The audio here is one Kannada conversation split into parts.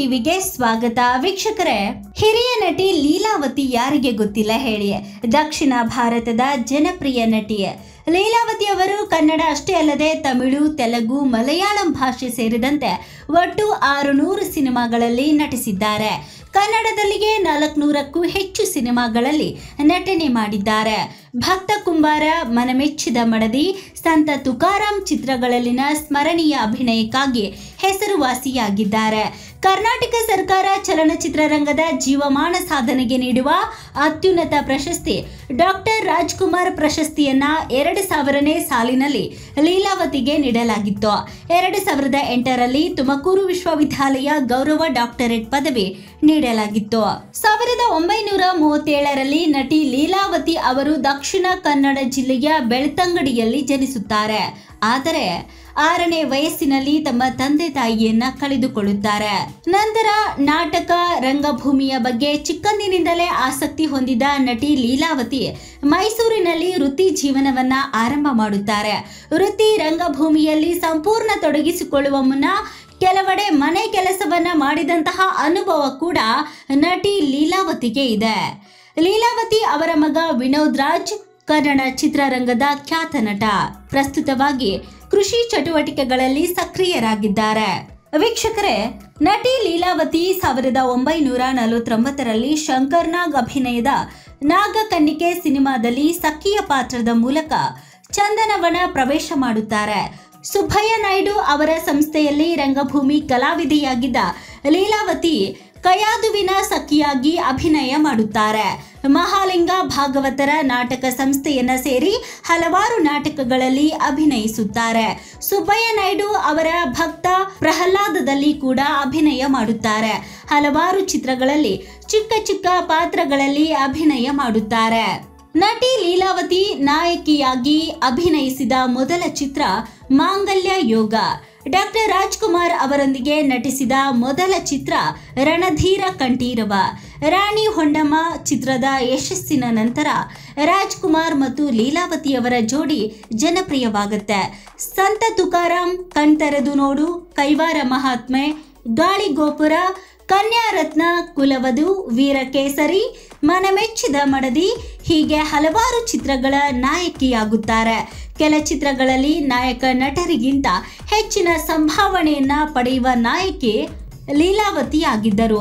ಟಿವಿಗೆ ಸ್ವಾಗತ ವೀಕ್ಷಕರೇ. ಹಿರಿಯ ನಟಿ ಲೀಲಾವತಿ ಯಾರಿಗೆ ಗೊತ್ತಿಲ್ಲ ಹೇಳಿ. ದಕ್ಷಿಣ ಭಾರತದ ಜನಪ್ರಿಯ ನಟಿ ಲೀಲಾವತಿ ಅವರು ಕನ್ನಡ ಅಷ್ಟೇ ಅಲ್ಲದೆ ತಮಿಳು, ತೆಲುಗು, ಮಲಯಾಳಂ ಭಾಷೆ ಸೇರಿದಂತೆ ಒಟ್ಟು 600 ಸಿನಿಮಾಗಳಲ್ಲಿ ನಟಿಸಿದ್ದಾರೆ. ಕನ್ನಡದಲ್ಲಿಗೆ 400ಕ್ಕೂ ಹೆಚ್ಚು ಸಿನಿಮಾಗಳಲ್ಲಿ ನಟನೆ ಮಾಡಿದ್ದಾರೆ. ಭಕ್ತ ಕುಂಬಾರ, ಮನಮೆಚ್ಚಿದ ಮಡದಿ, ಸಂತ ತುಕಾರಾಂ ಚಿತ್ರಗಳಲ್ಲಿನ ಸ್ಮರಣೀಯ ಅಭಿನಯಕ್ಕಾಗಿ ಹೆಸರುವಾಸಿಯಾಗಿದ್ದಾರೆ. ಕರ್ನಾಟಕ ಸರ್ಕಾರ ಚಲನಚಿತ್ರರಂಗದ ಜೀವಮಾನ ಸಾಧನೆಗೆ ನೀಡುವ ಅತ್ಯುನ್ನತ ಪ್ರಶಸ್ತಿ ಡಾಕ್ಟರ್ ರಾಜ್ಕುಮಾರ್ ಪ್ರಶಸ್ತಿಯನ್ನ 2000ನೇ ಸಾಲಿನಲ್ಲಿ ಲೀಲಾವತಿಗೆ ನೀಡಲಾಗಿತ್ತು. 2008ರಲ್ಲಿ ತುಮಕೂರು ವಿಶ್ವವಿದ್ಯಾಲಯ ಗೌರವ ಡಾಕ್ಟರೇಟ್ ಪದವಿ ನೀಡಲಾಗಿತ್ತು. 1937ರಲ್ಲಿ ನಟಿ ಲೀಲಾವತಿ ಅವರು ದಕ್ಷಿಣ ಕನ್ನಡ ಜಿಲ್ಲೆಯ ಬೆಳ್ತಂಗಡಿಯಲ್ಲಿ ಜನಿಸುತ್ತಾರೆ. ಆದರೆ 6ನೇ ವಯಸ್ಸಿನಲ್ಲಿ ತಮ್ಮ ತಂದೆ ತಾಯಿಯನ್ನ ಕಳೆದುಕೊಳ್ಳುತ್ತಾರೆ. ನಂತರ ನಾಟಕ, ರಂಗಭೂಮಿಯ ಬಗ್ಗೆ ಚಿಕ್ಕಂದಿನಿಂದಲೇ ಆಸಕ್ತಿ ಹೊಂದಿದ ನಟಿ ಲೀಲಾವತಿ ಮೈಸೂರಿನಲ್ಲಿ ವೃತ್ತಿ ಜೀವನವನ್ನ ಆರಂಭ ಮಾಡುತ್ತಾರೆ. ವೃತ್ತಿ ರಂಗಭೂಮಿಯಲ್ಲಿ ಸಂಪೂರ್ಣ ತೊಡಗಿಸಿಕೊಳ್ಳುವ ಮುನ್ನ ಕೆಲವೆಡೆ ಮನೆ ಕೆಲಸವನ್ನ ಮಾಡಿದಂತಹ ಅನುಭವ ಕೂಡ ನಟಿ ಲೀಲಾವತಿಗೆ ಇದೆ. ಲೀಲಾವತಿ ಅವರ ಮಗ ವಿನೋದ್ ರಾಜ್ ಕನ್ನಡ ಚಿತ್ರರಂಗದ ಖ್ಯಾತ ನಟ. ಪ್ರಸ್ತುತವಾಗಿ ಕೃಷಿ ಚಟುವಟಿಕೆಗಳಲ್ಲಿ ಸಕ್ರಿಯರಾಗಿದ್ದಾರೆ. ವೀಕ್ಷಕರೇ, ನಟಿ ಲೀಲಾವತಿ 1949ರಲ್ಲಿ ಶಂಕರ್ ನಾಗ್ ಅಭಿನಯದ ನಾಗಕನ್ನಿಕೆ ಸಿನಿಮಾದಲ್ಲಿ ಸಖಿಯ ಪಾತ್ರದ ಮೂಲಕ ಚಂದನವನ ಪ್ರವೇಶ ಮಾಡುತ್ತಾರೆ. ಸುಬ್ಬಯ್ಯ ನಾಯ್ಡು ಅವರ ಸಂಸ್ಥೆಯಲ್ಲಿ ರಂಗಭೂಮಿ ಕಲಾವಿದೆಯಾಗಿದ್ದ ಲೀಲಾವತಿ ಕಯಾದುವಿನ ಸಖಿಯಾಗಿ ಅಭಿನಯ ಮಾಡುತ್ತಾರೆ. ಮಹಾಲಿಂಗ ಭಾಗವತರ ನಾಟಕ ಸಂಸ್ಥೆಯನ್ನ ಸೇರಿ ಹಲವಾರು ನಾಟಕಗಳಲ್ಲಿ ಅಭಿನಯಿಸುತ್ತಾರೆ. ಸುಬ್ಬಯ್ಯ ನಾಯ್ಡು ಅವರ ಭಕ್ತ ಪ್ರಹ್ಲಾದದಲ್ಲಿ ಕೂಡ ಅಭಿನಯ ಮಾಡುತ್ತಾರೆ. ಹಲವಾರು ಚಿತ್ರಗಳಲ್ಲಿ ಚಿಕ್ಕ ಚಿಕ್ಕ ಪಾತ್ರಗಳಲ್ಲಿ ಅಭಿನಯ ಮಾಡುತ್ತಾರೆ. ನಟಿ ಲೀಲಾವತಿ ನಾಯಕಿಯಾಗಿ ಅಭಿನಯಿಸಿದ ಮೊದಲ ಚಿತ್ರ ಮಾಂಗಲ್ಯ ಯೋಗ. ಡಾಕ್ಟರ್ ರಾಜ್ಕುಮಾರ್ ಅವರೊಂದಿಗೆ ನಟಿಸಿದ ಮೊದಲ ಚಿತ್ರ ರಣಧೀರ ಕಂಠೀರವ. ರಾಣಿ ಹೊಂಡಮ್ಮ ಚಿತ್ರದ ಯಶಸ್ಸಿನ ನಂತರ ರಾಜ್ಕುಮಾರ್ ಮತ್ತು ಲೀಲಾವತಿಯವರ ಜೋಡಿ ಜನಪ್ರಿಯವಾಗುತ್ತೆ. ಸಂತ ತುಕಾರಾಂ, ಕಣ್ತೆರೆದು ನೋಡು, ಕೈವಾರ ಮಹಾತ್ಮೆ, ಗಾಳಿಗೋಪುರ, ಕನ್ಯಾರತ್ನ, ಕುಲವಧು, ವೀರಕೇಸರಿ, ಮನಮೆಚ್ಚಿದ ಮಡದಿ ಹೀಗೆ ಹಲವಾರು ಚಿತ್ರಗಳ ನಾಯಕಿಯಾಗುತ್ತಾರೆ. ಕೆಲ ಚಿತ್ರಗಳಲ್ಲಿ ನಾಯಕ ನಟರಿಗಿಂತ ಹೆಚ್ಚಿನ ಸಂಭಾವನೆಯನ್ನ ಪಡೆಯುವ ನಾಯಕಿ ಲೀಲಾವತಿ ಆಗಿದ್ದರು.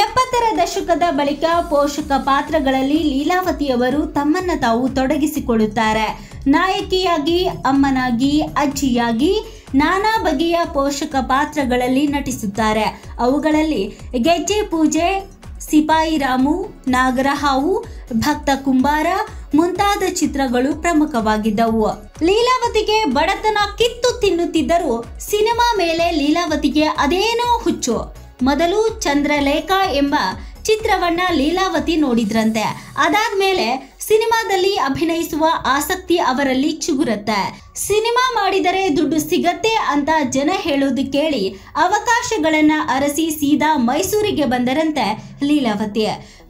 70ರ ದಶಕದ ಬಳಿಕ ಪೋಷಕ ಪಾತ್ರಗಳಲ್ಲಿ ಲೀಲಾವತಿಯವರು ತಮ್ಮನ್ನ ತಾವು ತೊಡಗಿಸಿಕೊಳ್ಳುತ್ತಾರೆ. ನಾಯಕಿಯಾಗಿ, ಅಮ್ಮನಾಗಿ, ಅಜ್ಜಿಯಾಗಿ ನಾನಾ ಬಗೆಯ ಪೋಷಕ ಪಾತ್ರಗಳಲ್ಲಿ ನಟಿಸುತ್ತಾರೆ. ಅವುಗಳಲ್ಲಿ ಗೆಜ್ಜೆ ಪೂಜೆ, ಸಿಪಾಯಿ ರಾಮು, ನಾಗರಹಾವು, ಭಕ್ತ ಕುಂಬಾರ ಮುಂತಾದ ಚಿತ್ರಗಳು ಪ್ರಮುಖವಾಗಿದ್ದವು. ಲೀಲಾವತಿಗೆ ಬಡತನ ಕಿತ್ತು ತಿನ್ನುತ್ತಿದ್ದರೂ ಸಿನಿಮಾ ಮೇಲೆ ಲೀಲಾವತಿಗೆ ಅದೇನೋ ಹುಚ್ಚು. ಮೊದಲು ಚಂದ್ರಲೇಖ ಎಂಬ ಚಿತ್ರವನ್ನ ಲೀಲಾವತಿ ನೋಡಿದ್ರಂತೆ. ಅದಾದ್ಮೇಲೆ ಸಿನಿಮಾದಲ್ಲಿ ಅಭಿನಯಿಸುವ ಆಸಕ್ತಿ ಅವರಲ್ಲಿ ಚಿಗುರುತ್ತೆ. ಸಿನಿಮಾ ಮಾಡಿದರೆ ದುಡ್ಡು ಸಿಗತ್ತೆ ಅಂತ ಜನ ಹೇಳೋದು ಕೇಳಿ ಅವಕಾಶಗಳನ್ನ ಅರಸಿ ಸೀದಾ ಮೈಸೂರಿಗೆ ಬಂದರಂತೆ ಲೀಲಾವತಿ.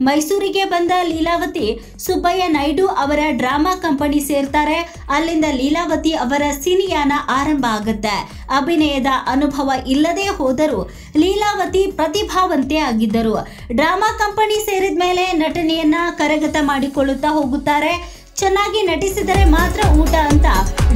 ಮೈಸೂರಿಗೆ ಬಂದ ಲೀಲಾವತಿ ಸುಬ್ಬಯ್ಯ ನಾಯ್ಡು ಅವರ ಡ್ರಾಮಾ ಕಂಪನಿ ಸೇರ್ತಾರೆ. ಅಲ್ಲಿಂದ ಲೀಲಾವತಿ ಅವರ ಸಿನಿಯಾನ ಆರಂಭ ಆಗುತ್ತೆ. ಅಭಿನಯದ ಅನುಭವ ಇಲ್ಲದೆ ಹೋದರೂ ಲೀಲಾವತಿ ಪ್ರತಿಭಾವಂತೆ ಆಗಿದ್ದರು. ಡ್ರಾಮಾ ಕಂಪನಿ ಸೇರಿದ ಮೇಲೆ ನಟನೆಯನ್ನ ಕರಗತ ಮಾಡಿಕೊಳ್ಳುತ್ತಾ ಹೋಗುತ್ತಾರೆ. ಚೆನ್ನಾಗಿ ನಟಿಸಿದರೆ ಮಾತ್ರ ಊಟ ಅಂತ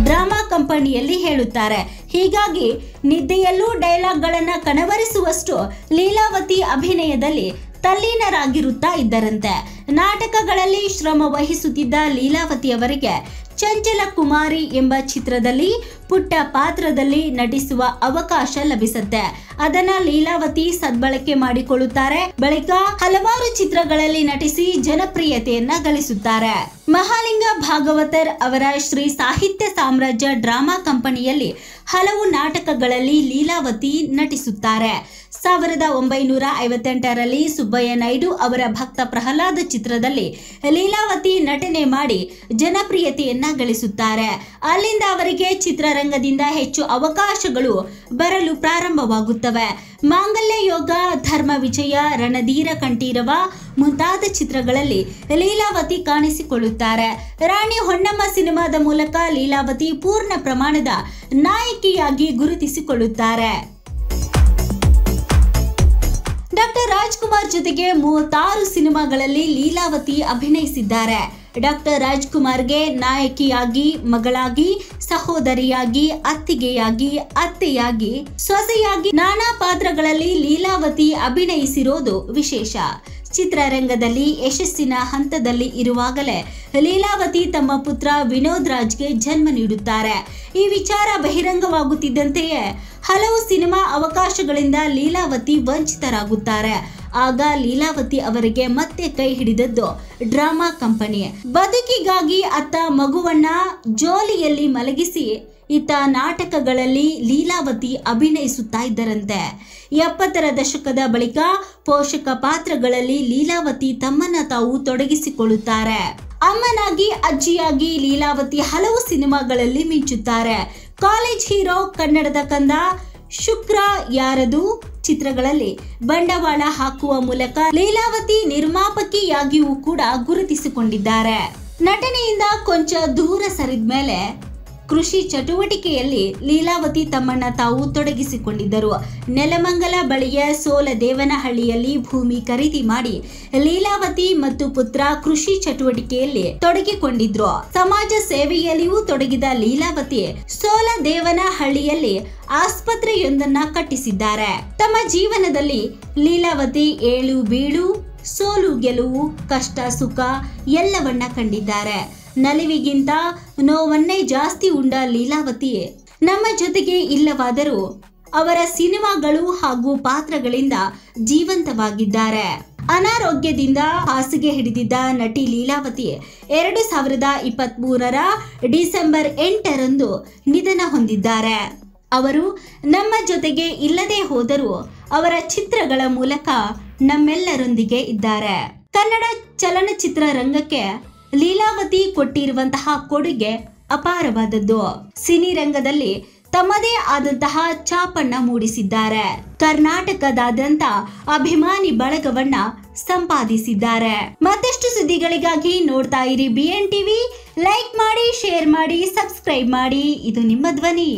ಡ್ರಾಮಾ ಕಂಪನಿಯಲ್ಲಿ ಹೇಳುತ್ತಾರೆ. ಹೀಗಾಗಿ ನಿದ್ದೆಯಲ್ಲೂ ಡೈಲಾಗ್ಗಳನ್ನ ಕನವರಿಸುವಷ್ಟು ಲೀಲಾವತಿ ಅಭಿನಯದಲ್ಲಿ ತಲ್ಲೀನರಾಗಿರುತ್ತಾ ಇದ್ದರಂತೆ. ನಾಟಕಗಳಲ್ಲಿ ಶ್ರಮ ವಹಿಸುತ್ತಿದ್ದ ಲೀಲಾವತಿಯವರಿಗೆ ಚಂಚಲ ಕುಮಾರಿ ಎಂಬ ಚಿತ್ರದಲ್ಲಿ ಪುಟ್ಟ ಪಾತ್ರದಲ್ಲಿ ನಟಿಸುವ ಅವಕಾಶ ಲಭಿಸುತ್ತೆ. ಅದನ್ನ ಲೀಲಾವತಿ ಸದ್ಬಳಕೆ ಮಾಡಿಕೊಳ್ಳುತ್ತಾರೆ. ಬಳಿಕ ಹಲವಾರು ಚಿತ್ರಗಳಲ್ಲಿ ನಟಿಸಿ ಜನಪ್ರಿಯತೆಯನ್ನ ಗಳಿಸುತ್ತಾರೆ. ಮಹಾಲಿಂಗ ಭಾಗವತರ್ ಅವರ ಶ್ರೀ ಸಾಹಿತ್ಯ ಸಾಮ್ರಾಜ್ಯ ಡ್ರಾಮಾ ಕಂಪನಿಯಲ್ಲಿ ಹಲವು ನಾಟಕಗಳಲ್ಲಿ ಲೀಲಾವತಿ ನಟಿಸುತ್ತಾರೆ. 1958ರಲ್ಲಿ ಸುಬ್ಬಯ್ಯ ನಾಯ್ಡು ಅವರ ಭಕ್ತ ಪ್ರಹ್ಲಾದ ಚಿತ್ರದಲ್ಲಿ ಲೀಲಾವತಿ ನಟನೆ ಮಾಡಿ ಜನಪ್ರಿಯತೆಯನ್ನ ಗಳಿಸುತ್ತಾರೆ. ಅಲ್ಲಿಂದ ಅವರಿಗೆ ಚಿತ್ರರಂಗದಿಂದ ಹೆಚ್ಚು ಅವಕಾಶಗಳು ಬರಲು ಪ್ರಾರಂಭವಾಗುತ್ತವೆ. ಮಾಂಗಲ್ಯ ಯೋಗ, ಧರ್ಮ ವಿಜಯ, ರಣಧೀರ ಕಂಠೀರವ ಮುಂತಾದ ಚಿತ್ರಗಳಲ್ಲಿ ಲೀಲಾವತಿ ಕಾಣಿಸಿಕೊಳ್ಳುತ್ತಾರೆ. ರಾಣಿ ಹೊನ್ನಮ್ಮ ಸಿನಿಮಾದ ಮೂಲಕ ಲೀಲಾವತಿ ಪೂರ್ಣ ಪ್ರಮಾಣದ ನಾಯಕಿಯಾಗಿ ಗುರುತಿಸಿಕೊಳ್ಳುತ್ತಾರೆ. ರಾಜ್ಕುಮಾರ್ ಜೊತೆಗೆ 36 ಸಿನಿಮಾಗಳಲ್ಲಿ ಲೀಲಾವತಿ ಅಭಿನಯಿಸಿದ್ದಾರೆ. ಡಾಕ್ಟರ್ ರಾಜ್ಕುಮಾರ್ಗೆ ನಾಯಕಿಯಾಗಿ, ಮಗಳಾಗಿ, ಸಹೋದರಿಯಾಗಿ, ಅತ್ತಿಗೆಯಾಗಿ, ಅತ್ತೆಯಾಗಿ, ಸೊಸೆಯಾಗಿ ನಾನಾ ಪಾತ್ರಗಳಲ್ಲಿ ಲೀಲಾವತಿ ಅಭಿನಯಿಸಿರೋದು ವಿಶೇಷ. ಚಿತ್ರರಂಗದಲ್ಲಿ ಯಶಸ್ಸಿನ ಹಂತದಲ್ಲಿ ಇರುವಾಗಲೇ ಲೀಲಾವತಿ ತಮ್ಮ ಪುತ್ರ ವಿನೋದ್ ರಾಜ್ಗೆ ಜನ್ಮ ನೀಡುತ್ತಾರೆ. ಈ ವಿಚಾರ ಬಹಿರಂಗವಾಗುತ್ತಿದ್ದಂತೆಯೇ ಹಲವು ಸಿನಿಮಾ ಅವಕಾಶಗಳಿಂದ ಲೀಲಾವತಿ ವಂಚಿತರಾಗುತ್ತಾರೆ. ಆಗ ಲೀಲಾವತಿ ಅವರಿಗೆ ಮತ್ತೆ ಕೈ ಹಿಡಿದದ್ದು ಡ್ರಾಮಾ ಕಂಪನಿ. ಬದುಕಿಗಾಗಿ ಅತ್ತ ಮಗುವನ್ನ ಜೋಲಿಯಲ್ಲಿ ಮಲಗಿಸಿ ಇತ್ತ ನಾಟಕಗಳಲ್ಲಿ ಲೀಲಾವತಿ ಅಭಿನಯಿಸುತ್ತಾ ಇದ್ದರಂತೆ. 70ರ ದಶಕದ ಬಳಿಕ ಪೋಷಕ ಪಾತ್ರಗಳಲ್ಲಿ ಲೀಲಾವತಿ ತಮ್ಮನ್ನ ತಾವು ತೊಡಗಿಸಿಕೊಳ್ಳುತ್ತಾರೆ. ಅಮ್ಮನಾಗಿ, ಅಜ್ಜಿಯಾಗಿ ಲೀಲಾವತಿ ಹಲವು ಸಿನಿಮಾಗಳಲ್ಲಿ ಮಿಂಚುತ್ತಾರೆ. ಕಾಲೇಜ್ ಹೀರೋ, ಕನ್ನಡದ ಕಂದ, ಶುಕ್ರ ಯಾರದು ಚಿತ್ರಗಳಲ್ಲಿ ಬಂಡವಾಳ ಹಾಕುವ ಮೂಲಕ ಲೀಲಾವತಿ ನಿರ್ಮಾಪಕಿಯಾಗಿಯೂ ಕೂಡ ಗುರುತಿಸಿಕೊಂಡಿದ್ದಾರೆ. ನಟನೆಯಿಂದ ಕೊಂಚ ದೂರ ಸರಿದ ಮೇಲೆ ಕೃಷಿ ಚಟುವಟಿಕೆಯಲ್ಲಿ ಲೀಲಾವತಿ ತಮ್ಮನ್ನ ತಾವು ತೊಡಗಿಸಿಕೊಂಡಿದ್ದರು. ನೆಲಮಂಗಲ ಬಳಿಯ ಸೋಲದೇವನಹಳ್ಳಿಯಲ್ಲಿ ಭೂಮಿ ಖರೀದಿ ಮಾಡಿ ಲೀಲಾವತಿ ಮತ್ತು ಪುತ್ರ ಕೃಷಿ ಚಟುವಟಿಕೆಯಲ್ಲಿ ತೊಡಗಿಕೊಂಡಿದ್ರು. ಸಮಾಜ ಸೇವೆಯಲ್ಲಿಯೂ ತೊಡಗಿದ ಲೀಲಾವತಿ ಸೋಲದೇವನಹಳ್ಳಿಯಲ್ಲಿ ಆಸ್ಪತ್ರೆಯೊಂದನ್ನ ಕಟ್ಟಿಸಿದ್ದಾರೆ. ತಮ್ಮ ಜೀವನದಲ್ಲಿ ಲೀಲಾವತಿ ಏಳು ಬೀಳು, ಸೋಲು ಗೆಲುವು, ಕಷ್ಟ ಸುಖ ಎಲ್ಲವನ್ನ ಕಂಡಿದ್ದಾರೆ. ನಲಿವಿಗಿಂತ ನೋವನ್ನೇ ಜಾಸ್ತಿ ಉಂಡ ಲೀಲಾವತಿ ನಮ್ಮ ಜೊತೆಗೆ ಇಲ್ಲವಾದರೂ ಅವರ ಸಿನಿಮಾಗಳು ಹಾಗೂ ಪಾತ್ರಗಳಿಂದ ಜೀವಂತವಾಗಿದ್ದಾರೆ. ಅನಾರೋಗ್ಯದಿಂದ ಹಾಸಿಗೆ ಹಿಡಿದಿದ್ದ ನಟಿ ಲೀಲಾವತಿ 2023ರ ಡಿಸೆಂಬರ್ 8ರಂದು ನಿಧನ ಹೊಂದಿದ್ದಾರೆ. ಅವರು ನಮ್ಮ ಜೊತೆಗೆ ಇಲ್ಲದೆ ಹೋದರೂ ಅವರ ಚಿತ್ರಗಳ ಮೂಲಕ ನಮ್ಮೆಲ್ಲರೊಂದಿಗೆ ಇದ್ದಾರೆ. ಕನ್ನಡ ಚಲನಚಿತ್ರ ರಂಗಕ್ಕೆ ಲೀಲಾವತಿ ಕೊಟ್ಟಿರುವಂತಹ ಕೊಡುಗೆ ಅಪಾರವಾದದ್ದು. ಸಿನಿ ರಂಗದಲ್ಲಿ ತಮ್ಮದೇ ಆದಂತಹ ಛಾಪನ್ನ ಮೂಡಿಸಿದ್ದಾರೆ. ಕರ್ನಾಟಕದಾದ್ಯಂತ ಅಭಿಮಾನಿ ಬಳಗವನ್ನ ಸಂಪಾದಿಸಿದ್ದಾರೆ. ಮತ್ತಷ್ಟು ಸುದ್ದಿಗಳಿಗಾಗಿ ನೋಡ್ತಾ ಇರಿ BN TV. ಲೈಕ್ ಮಾಡಿ, ಶೇರ್ ಮಾಡಿ, ಸಬ್ಸ್ಕ್ರೈಬ್ ಮಾಡಿ. ಇದು ನಿಮ್ಮ ಧ್ವನಿ.